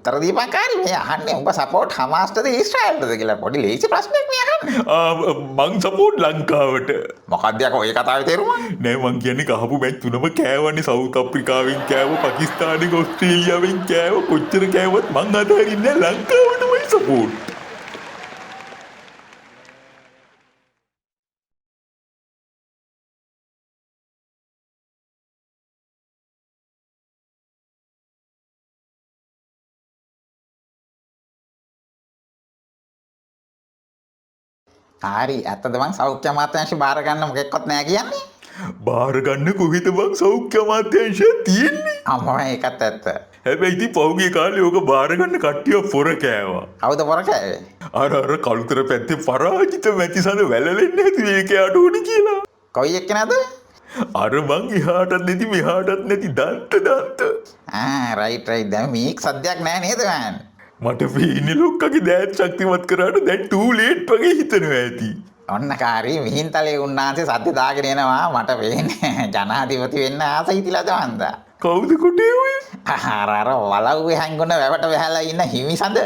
තරදීපකාරී මේ අහන්නේ උඹ සපෝට් හමාස්ටද ඊශ්‍රායල්ටද කියලා පොඩි ලේසි ප්‍රශ්නයක් මේ අහන්නේ. මං සපෝට් ලංකාවට. මොකක්ද යකෝ ඒ කතාවේ තේරුම? නෑ මං කියන්නේ කහපු මැච් තුනම කෑවන්නේ සවුත් අප්‍රිකාවෙන් කෑව පාකිස්තානෙන් ඕස්ට්‍රේලියාවෙන් කෑව කොච්චර කෑවත් මං අතහරින්නේ ලංකාවටමයි සපෝට්. හරි ඇත්තද මං සෞඛ්‍ය අමාත්‍යාංශය බාර ගන්න මොකෙක්වත් නෑ කියන්නේ? බාර ගන්න කොහෙද බං සෞඛ්‍ය අමාත්‍යාංශය තියෙන්නේ? අම්මා ඒකත් ඇත්ත. හැබැයි ඉතින් පහුගිය කාලේ ඕක බාර ගන්න කට්ටිය පොර කෑවා. කවුද පොර කෑවේ? අර කළුතර පැත්තේ පරාජිත මැතිසඳ වැළලෙන්නේ නැති මේක යට උඩ කියලා. කොයි එක්කනද? අර මං එහාටත් නැති මෙහාටත් නැති දන්ත. රයිට් දැන් මේක සද්දයක් නෑ නේද මෑන්? මට පේන්නේ ලොක්කගේ දෑත් ශක්තිමත් කරාට දැන් ටූ ලේට් වගේ හිතනවා ඇති. ඔන්න කාරී මිහින්තලේ උන්නාන්සේ සද්ද දාගෙන එනවා මට පේන්නේ ජනාධිපති වෙන්න ආස හිතිලාද මන්දා. කවුද කොටේ ඔය? අර වලව්වේ හැංගුණ වැවට වැහැලා ඉන්න හිමිසඳ.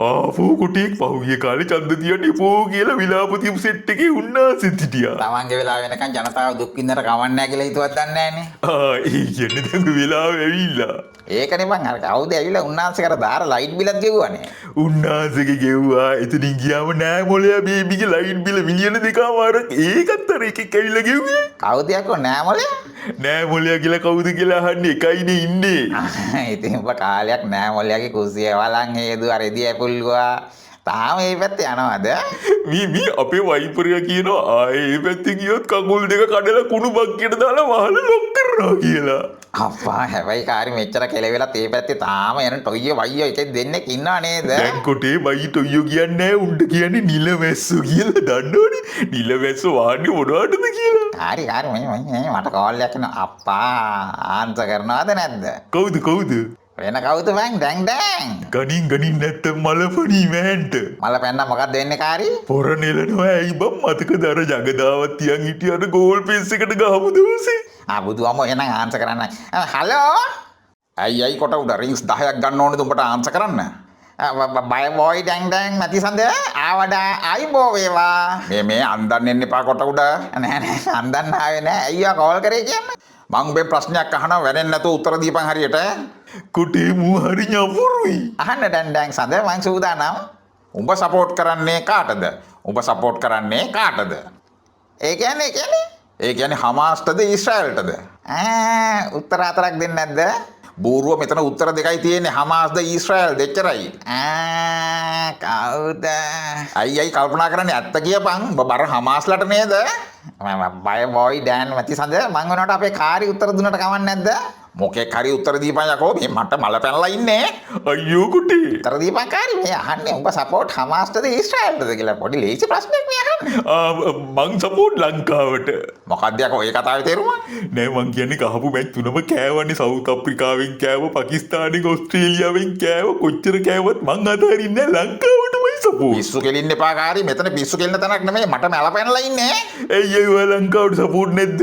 ආපෝ කොටේක් පහුගිය කාලේ ඡන්ද තියන්න එපෝ කියලා විලාප තියපු සෙට් එකේ උන්නාන්සෙත් හිටියා. තමන්ගේ වෙලාව වෙනකන් ජනතාව දුක් විඳලා කවන්නේ නැහැ කියලා හිතුවත් දන්නේ නැහනේ. ඒ කියන්නේ දැන් වෙලාව ඇවිල්ලා. ඒකනේ මං අර කවුද ඇවිල්ලා උන්නාන්සේ කර දාර ලයිට් බිලත් ගෙවුවානේ. උන්නාන්සේගේ ගෙව්වා එතනින් ගියාම නෑ මොලයා බේබිගේ ලයිට් බිල මිලියන 2මාරක් ඒකත් අර එකෙක් ඇවිල්ලා ගෙව්වේ. කවුද යකෝ නෑ මොලේ? නෑ මොලයා කියලා කවුද කියලා අහන්නේ එකයිනේ ඉන්නේ. ඉතින් ඔබ කාලයක් නෑ මොලයාගේ කුස්සිය වලන් හේදුවා රෙදි ඇපුල්ගුවා. තාම මේ පැත්තේ යනවද? මී අපේ වයිපරයා කියනවා ආයේ මේ පැත්තේ ගියොත් කකුල් දෙක කඩලා කුණු බක්කියට දාලා වහලා ලොක් කරනවා කියලා. අප්පා හැබැයි කාරි මෙච්චර කෙලවෙලත් මේ පැත්තේ තාම යන ටොයිය වයියෝ එකෙක් දෙන්නෙක් ඉන්නව නේද? දැන් කොටේ බයි ටොයියෝ කියන්නේ නැහැ උණ්ඩ කියන්නේ නිලවැස්සෝ කියලා දන්නවනේ. නිලවැස්සෝ වාන්නේ මොනවටද කියලා. හරි මේ මට කෝල් එකක් එනවා. අප්පා ආන්සර් කරනවද නැද්ද? කවුද? වෙන කවුද මං දැන් ගනින් නැත්තම් මලපණී මෑන්ට මල පැන්න මොකක්ද වෙන්නේ කාරි? පොර නෙලනවා ඇයි බම් මතකද අර ජගදාවත් තියන් හිටිය අර ගෝල් පේස් එකට ගහමු දවසේ? බුදු අම්මෝ එහෙනම් ආන්සර් කරන්න. හලෝ අයි කොට උඩ රින්ග්ස් 10ක් ගන්න ඕනේද උඹට ආන්සර් කරන්න? බය බොයි ඩැං මැතිසඳ ආවඩා අයිබෝ වේවා. මේ අන්දන්න එන්න එපා කොට උඩ. නෑ අන්දන්න ආවේ නෑ. අයියා කෝල් කරේ කියන්නේ. මං ඔබේ ප්‍රශ්නයක් අහනවා වැඩෙන්නේ නැතුව උත්තර දීපන් හරියට. කුටේ මූ හරි ñපුරුයි. අහන්න ඩැං සඳ මං සූදානම්. උඹ සපෝට් කරන්නේ කාටද? ඒ කියන්නේ හමාස්ටද ඊශ්‍රායල්ටද? උත්තර හතරක් දෙන්නේ නැද්ද? බූරුව මෙතන උත්තර දෙකයි තියෙන්නේ හමාස්ද ඊශ්‍රායල්ද එච්චරයි. කවුද? අයි කල්පනා කරන්නේ ඇත්ත කියපන්. බර හමාස්ලට නේද? බය බොයි ඩෑන් මැතිසඳ මං වෙනකොට අපේ කාරි උත්තර දුන්නට කවන්නේ නැද්ද? මොකෙක් හරි උත්තර දීපන් යකෝ මේ මට මල පැනලා ඉන්නේ. අයියෝ කුටේ. උත්තර දීපන් කාරි මේ අහන්නේ උඹ සපෝට් හමාස්ටද ඊශ්‍රායල්ටද කියලා පොඩි ලේසි ප්‍රශ්නයක් මේ අහන්නේ. මං සපෝට් ලංකාවට. මොකක්ද යකෝ ඒ කතාවේ තේරුම? නෑ මං කියන්නේ කහපු මැච් තුනම කෑවන්නේ සවුත් අප්‍රිකාවෙන් කෑව පාකිස්තානෙන් ඕස්ට්‍රේලියාවෙන් කෑව කොච්චර කෑවත් මං අතහරින්නේ ලංකාවටමයි සපෝට්. පිස්සු කෙලින්න එපා කාරි මෙතන පිස්සු කෙලින්න තැනක් නෙමෙයි මට මල පැනලා ඉන්නේ. ඇයි ඔය ලංකාවට සපෝට් නැද්ද?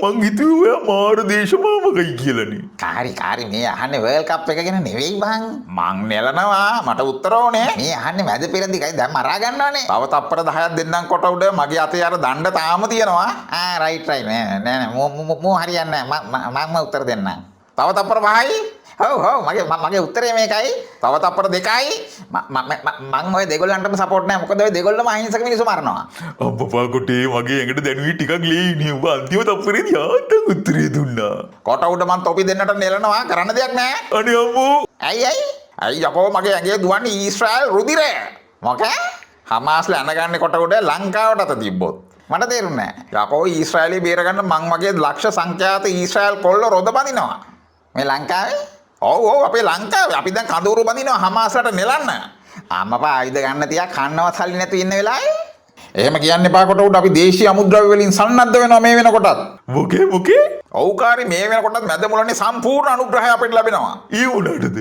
මං හිතුවේ ඔයා මාර දේශමාමකයි කියලානේ. කාරි මේ අහන්නේ වර්ල්ඩ් කප් එක ගැන නෙවෙයි බං. මං නෙලනවා මට උත්තර ඕනේ. මේ අහන්නේ මැද පෙරදිගයි දැන් මරා ගන්නවනේ. තව තප්පර 10ක් දෙන්නම් කොට උඩ මගේ අතේ අර දණ්ඩ තාම තියෙනවා. රයිට් නෑ මෝ හරියන්නේ නෑ මම උත්තර දෙන්නම්. තව තප්පර 5යි. හව් මගේ උත්තරේ මේකයි. තව තප්පර 2යි. මං ඔය දෙගොල්ලන්ටම සපෝට් නෑ. මොකද ඔය දෙගොල්ලම අහිංසක මිනිස්සු මරනවා. අම්පපා කොටේ මගේ ඇඟට දැනුයි ටිකක් ලේයිනේ. උඹ අන්තිම තප්පරේදී ආතන් උත්තරේ දුන්නා. කොට උඩ මං තොපි දෙන්නට නෙලනවා කරන්න දෙයක් නෑ. අනේ අම්මෝ. ඇයි යකෝ මගේ ඇඟේ දුවන්නේ ඊශ්‍රායල් රුධිරය. මොකෑ? හමාස්ලා අනගන්නේ කොට උඩ ලංකාවට අත තිබ්බොත්. මට තේරුන්නේ නෑ. යකෝ ඊශ්‍රායලි බේරගන්න මං වගේ ලක්ෂ සංඛ්‍යාත ඊශ්‍රායල් කොල්ල රොද බඳිනවා. මේ ලංකාවේ? ඔව් අපේ ලංකාවේ අපි දැන් කඳවුරු බඳිනවා හමාස්ලට නෙලන්න. අම්මපා ආයුධ ගන්න තියා කන්නවත් සල්ලි නැතුව ඉන්න වෙලාවේ. එහෙම කියන්න එපා කොට උඩ අපි දේශීය අමුද්‍රව්‍ය වලින් සන්නද්ධ වෙනවා මේ වෙනකොටත්. මොකේ? ඔව් කාරි මේ වෙනකොටත් මැද මුලනේ සම්පූර්ණ අනුග්‍රහය අපිට ලැබෙනවා. ඊ උඩටද?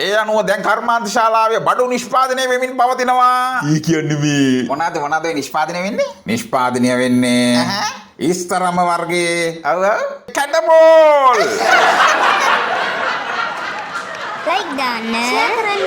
ඒ අනුව දැන් කර්මාන්ත ශාලාවේ බඩු නිෂ්පාදනය වෙමින් පවතිනවා. ඊ කියන්නේ මේ මොනවාද නිෂ්පාදනය වෙන්නේ? නිෂ්පාදනය වෙන්නේ ඉස්තරම වර්ගයේ කැඩබෝල්. like දාන්න. ෂෙයා කරන්න.